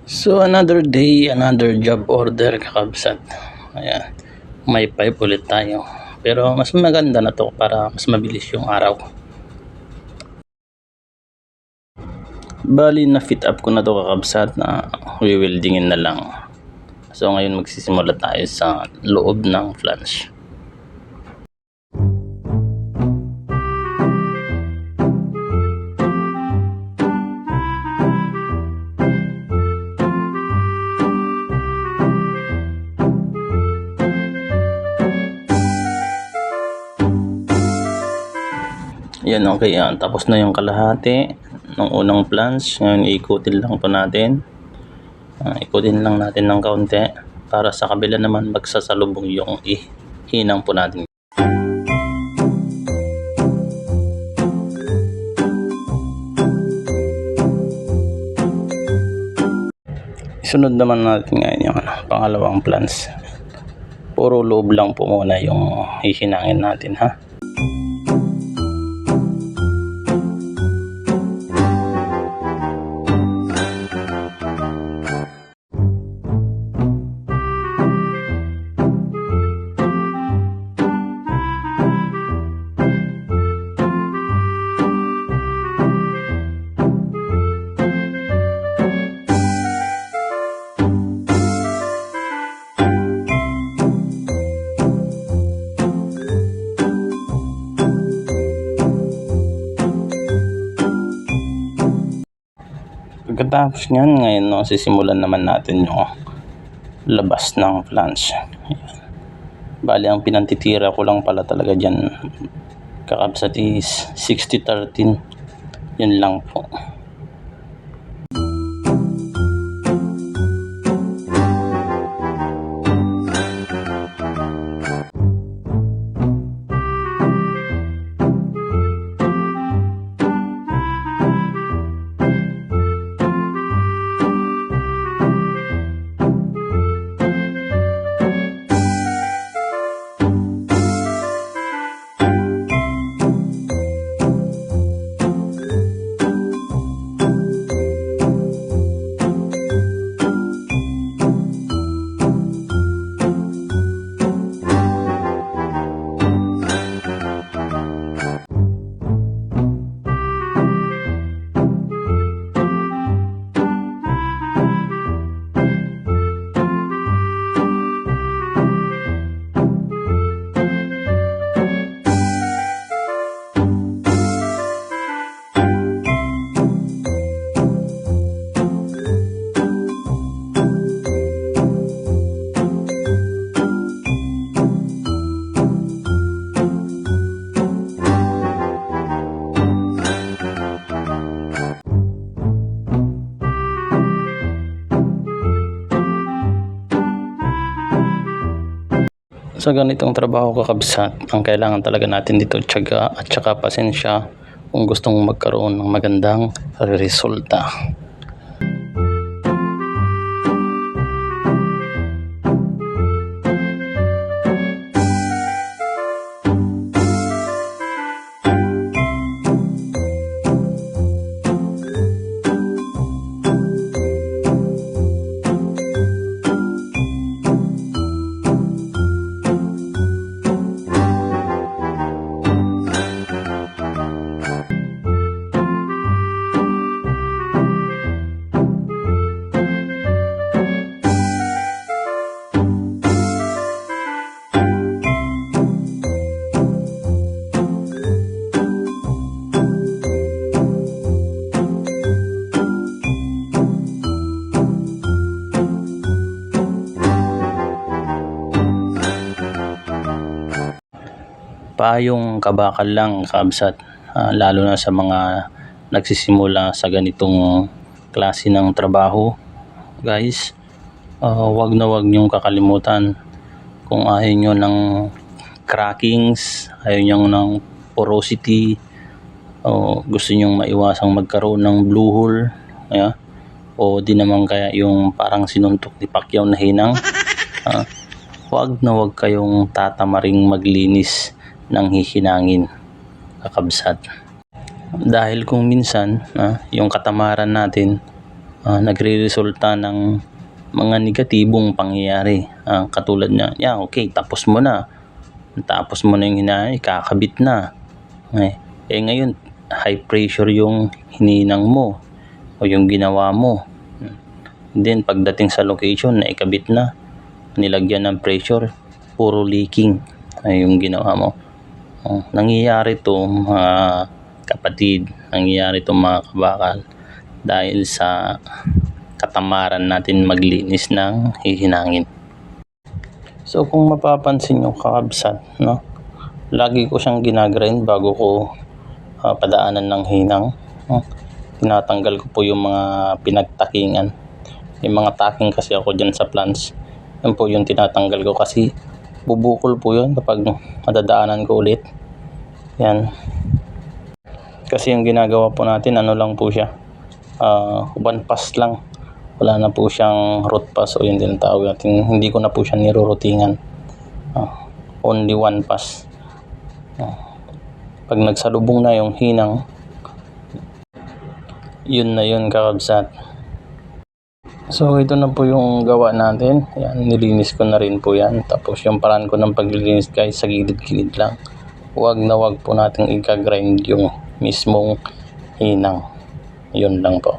So another day, another job order kakabsat. Ayan, may pipe ulit tayo. Pero mas maganda na to para mas mabilis yung araw. Bali na fit up ko na to kakabsat na weldingin na lang. So ngayon magsisimula tayo sa loob ng flange. Yan, okay yan. Tapos na yung kalahati ng unang flange. Ngayon ikutin lang po natin. Ikutin lang natin ng kaunti para sa kabila naman magsasalubong yung hinang po natin. Isunod naman natin ngayon yung pangalawang flange. Puro loob lang po muna yung hihinangin natin, ha. Pagkatapos nyan, ngayon sisimulan naman natin yung labas ng flange. Bali ang pinantitira ko lang pala talaga dyan kakabsat is 60-13. Yun lang po. Sa ganitong trabaho kakabsat, ang kailangan talaga natin dito tiyaga at saka pasensya kung gustong magkaroon ng magandang resulta. Payong kabakal lang kabsat, lalo na sa mga nagsisimula sa ganitong klase ng trabaho. Guys, wag na wag niyong kakalimutan kung ayaw nyo ng crackings, ayaw nyo ng porosity, o gusto nyo maiwasang magkaroon ng blue hole, o di naman kaya yung parang sinuntok ni Pacquiao na hinang, wag na wag kayong tatamaring maglinis ng hihinangin kakabsat. Dahil kung minsan yung katamaran natin nagre-resulta ng mga negatibong pangyayari. Katulad na, okay, tapos mo na yung hinay, kakabit na. Ngayon, high pressure yung hininang mo o yung ginawa mo. Then, pagdating sa location, naikabit na, nilagyan ng pressure, puro leaking yung ginawa mo. Nangyayari to mga kapatid, nangyayari to mga kabakal dahil sa katamaran natin maglinis ng hihinangin. So kung mapapansin nyo kakabsat, no, lagi ko siyang ginagrind bago ko padaanan ng hinang. Tinatanggal ko po yung mga pinagtakingan. May mga taking kasi ako dyan sa plants. Yan po yung tinatanggal ko kasi bubukol po yun kapag madadaanan ko ulit. Yan. Kasi yung ginagawa po natin, lang po siya. One pass lang. Wala na po siyang root pass o yung tinatawag natin. Hindi ko na po siya nirurutingan. Only one pass. Pag nagsalubong na yung hinang, yun na yun kakabsat. So ito na po yung gawa natin. Yan, nilinis ko na rin po yan. Tapos yung paraan ko ng paglilinis guys, sa gilid-gilid lang. Wag po nating i-grind yung mismong hinang. Yun lang po.